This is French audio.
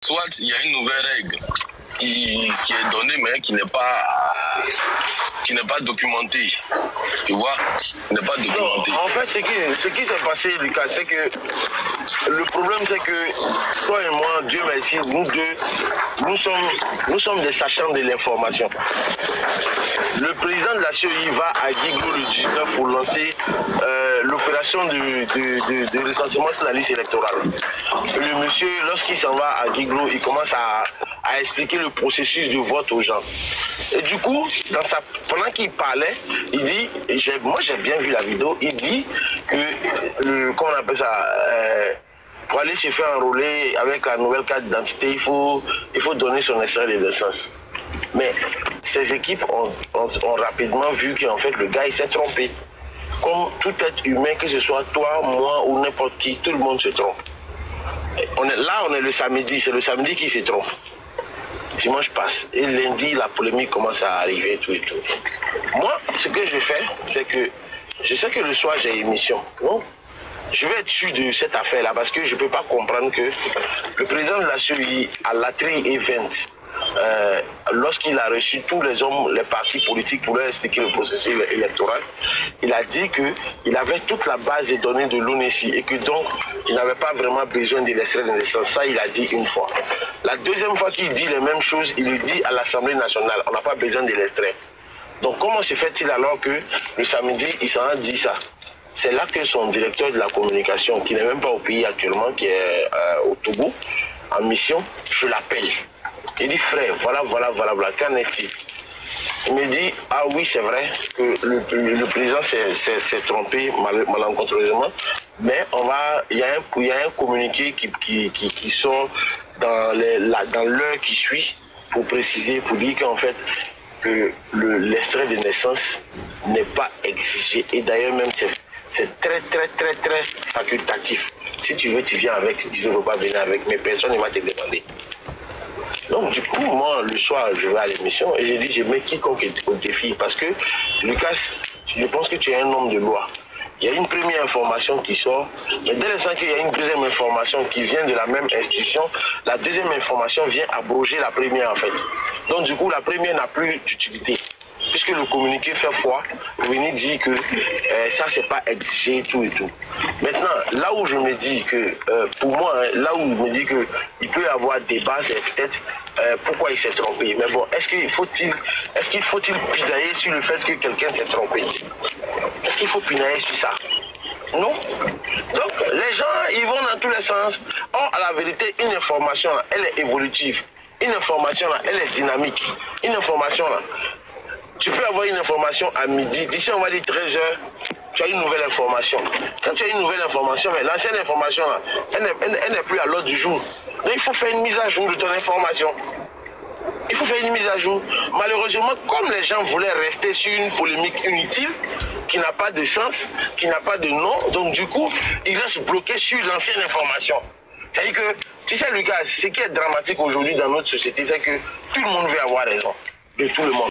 Soit il y a une nouvelle règle qui est donnée mais qui n'est pas documentée. Tu vois, qui n'est pas documentée. En fait, ce qui s'est passé, Lucas, c'est que le problème, c'est que toi et moi, Dieu merci, nous deux, nous sommes des sachants de l'information. Le président de la CEI va à Guiglo le 19 pour lancer l'opération de recensement sur la liste électorale. Le monsieur, lorsqu'il s'en va à Guiglo, il commence à expliquer le processus de vote aux gens. Et du coup, pendant qu'il parlait, il dit, moi j'ai bien vu la vidéo, il dit que, comment on appelle ça, pour aller se faire enrôler avec la nouvelle carte d'identité, il faut donner son extrait de naissance. Mais ces équipes ont rapidement vu qu'en fait le gars il s'est trompé. Comme tout être humain, que ce soit toi, moi ou n'importe qui, tout le monde se trompe. On est le samedi, c'est le samedi qui se trompe. Dimanche passe et lundi la polémique commence à arriver tout et tout. Moi, ce que je fais, c'est que je sais que le soir j'ai émission. Donc, je vais être sûr de cette affaire-là parce que je ne peux pas comprendre que le président de la CEI à l'Atri Event, lorsqu'il a reçu tous les hommes, les partis politiques pour leur expliquer le processus électoral, il a dit qu'il avait toute la base des données de l'ONESI et que donc il n'avait pas vraiment besoin de l'extrait de naissance. Ça, il a dit une fois. La deuxième fois qu'il dit les mêmes choses, il le dit à l'Assemblée nationale. On n'a pas besoin de l'extrait. Donc comment se fait-il alors que le samedi, il s'en a dit ça? C'est là que son directeur de la communication, qui n'est même pas au pays actuellement, qui est au Togo, en mission, je l'appelle. Il dit, frère, voilà, qu'en est-il? Il me dit, ah oui, c'est vrai que le président s'est trompé malencontreusement, mais il y a un communiqué qui sort dans l'heure qui suit pour préciser, pour dire qu'en fait, que l'extrait de naissance n'est pas exigé. Et d'ailleurs, même, c'est très facultatif. Si tu veux, tu viens avec. Si tu ne veux pas venir avec, mais personne ne va te demander. Donc, du coup, moi, le soir, je vais à l'émission et j'ai dit, je mets quiconque au défi. Parce que, Lucas, je pense que tu es un homme de loi. Il y a une première information qui sort, mais dès l'instant qu'il y a une deuxième information qui vient de la même institution, la deuxième information vient abroger la première, en fait. Donc, du coup, la première n'a plus d'utilité. Puisque le communiqué fait foi, venir dire que ça, c'est pas exigé, tout et tout. Maintenant, là où je me dis que, pour moi, là où je me dis qu'il peut y avoir débat, c'est peut-être pourquoi il s'est trompé. Mais bon, est-ce qu'il faut-il pinailler sur le fait que quelqu'un s'est trompé? Est-ce qu'il faut pinailler sur ça? Non. Donc, les gens, ils vont dans tous les sens. Or, à la vérité, une information, là, elle est évolutive. Une information, là, elle est dynamique. Une information, là, tu peux avoir une information à midi, d'ici on va dire 13h, tu as une nouvelle information. Quand tu as une nouvelle information, l'ancienne information, là, elle n'est plus à l'ordre du jour. Donc il faut faire une mise à jour de ton information. Il faut faire une mise à jour. Malheureusement, comme les gens voulaient rester sur une polémique inutile, qui n'a pas de sens, qui n'a pas de nom, donc du coup, ils restent bloqués sur l'ancienne information. C'est-à-dire que, tu sais Lucas, ce qui est dramatique aujourd'hui dans notre société, c'est que tout le monde veut avoir raison, de tout le monde.